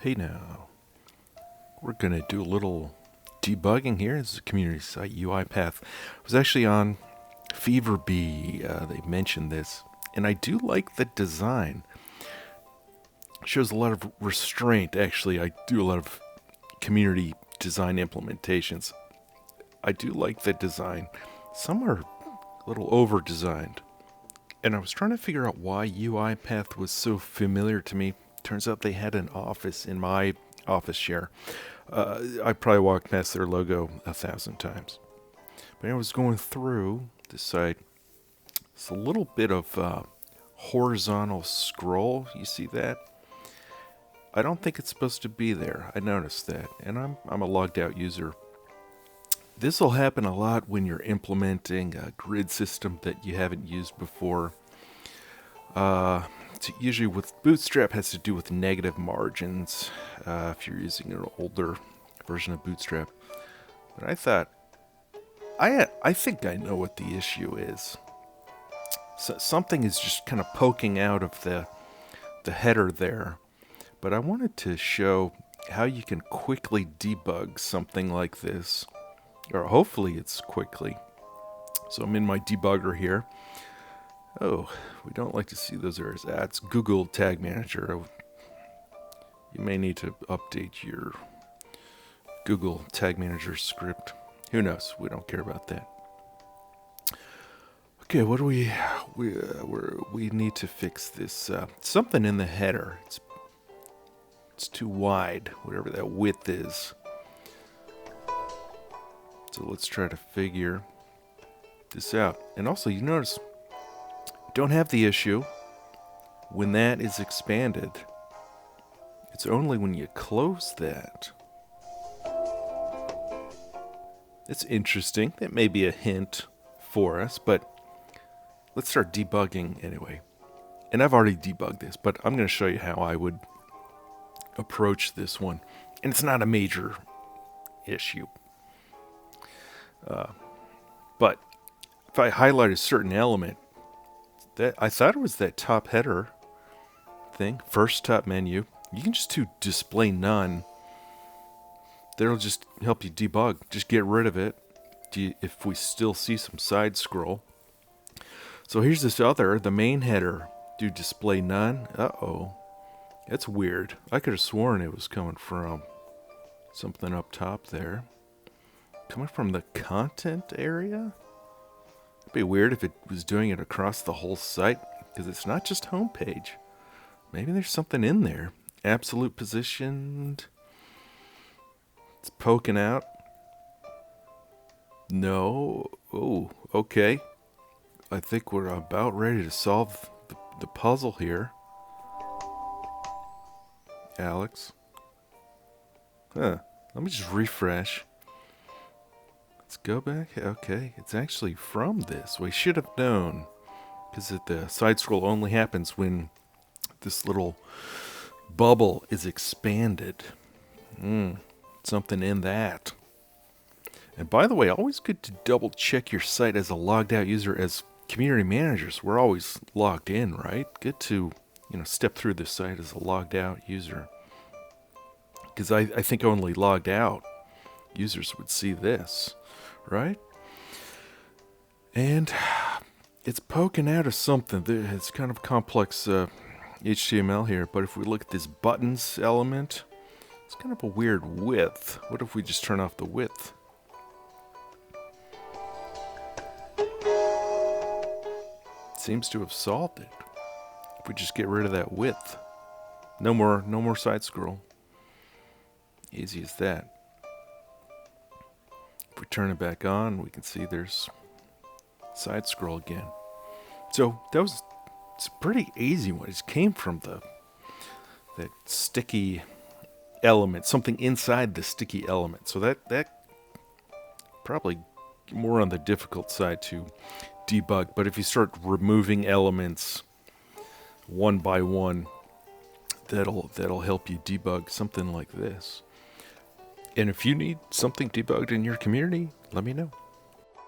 Hey now, we're going to do a little debugging here. This is a community site UiPath. I was actually on Fever Bee. They mentioned this, and I do like the design. It shows a lot of restraint. Actually, I do a lot of community design implementations. I do like the design. Some are a little over-designed. And I was trying to figure out why UiPath was so familiar to me. Turns out they had an office in my office share. I probably walked past their logo 1,000 times. But I was going through this site. It's a little bit of horizontal scroll. You see that? I don't think it's supposed to be there. I noticed that. And I'm a logged out user. This will happen a lot when you're implementing a grid system that you haven't used before. It's usually with Bootstrap has to do with negative margins if you're using an older version of Bootstrap. But I thought, I think I know what the issue is. So something is just kind of poking out of the header there. But I wanted to show how you can quickly debug something like this. Or hopefully it's quickly. So I'm in my debugger here. Oh, we don't like to see those errors. That's Google Tag Manager. You may need to update your Google Tag Manager script. Who knows? We don't care about that. Okay, what do we need to fix this? Something in the header. It's too wide, whatever that width is. So let's try to figure this out. And also, you notice, don't have the issue when that is expanded. It's only when you close that. It's interesting. That may be a hint for us, but let's start debugging anyway. And I've already debugged this, but I'm going to show you how I would approach this one. And it's not a major issue. But if I highlight a certain element, that I thought it was that top header thing, first top menu. You can just do display none. That'll just help you debug. Just get rid of it if we still see some side scroll. So here's this other, the main header. Do display none. Uh-oh. That's weird. I could have sworn it was coming from something up top there. Coming from the content area? It'd be weird if it was doing it across the whole site, because it's not just homepage. Maybe there's something in there. Absolute positioned. It's poking out. No. Oh, okay. I think we're about ready to solve the puzzle here. Alex. Huh. Let me just refresh. Let's go back. Okay, it's actually from this. We should have known, because the side scroll only happens when this little bubble is expanded. Something in that. And by the way, always good to double check your site as a logged out user. As community managers, we're always logged in, right? Good to step through the site as a logged out user. Because I think only logged out users would see this. Right? And it's poking out of something. It's kind of complex HTML here, but if we look at this buttons element, it's kind of a weird width. What if we just turn off the width? Seems to have solved it. If we just get rid of that width. No more side scroll. Easy as that. If we turn it back on, we can see there's side scroll again. So it's a pretty easy one. It came from that sticky element, something inside the sticky element. So that probably more on the difficult side to debug. But if you start removing elements one by one, that'll help you debug something like this. And if you need something debugged in your community, let me know.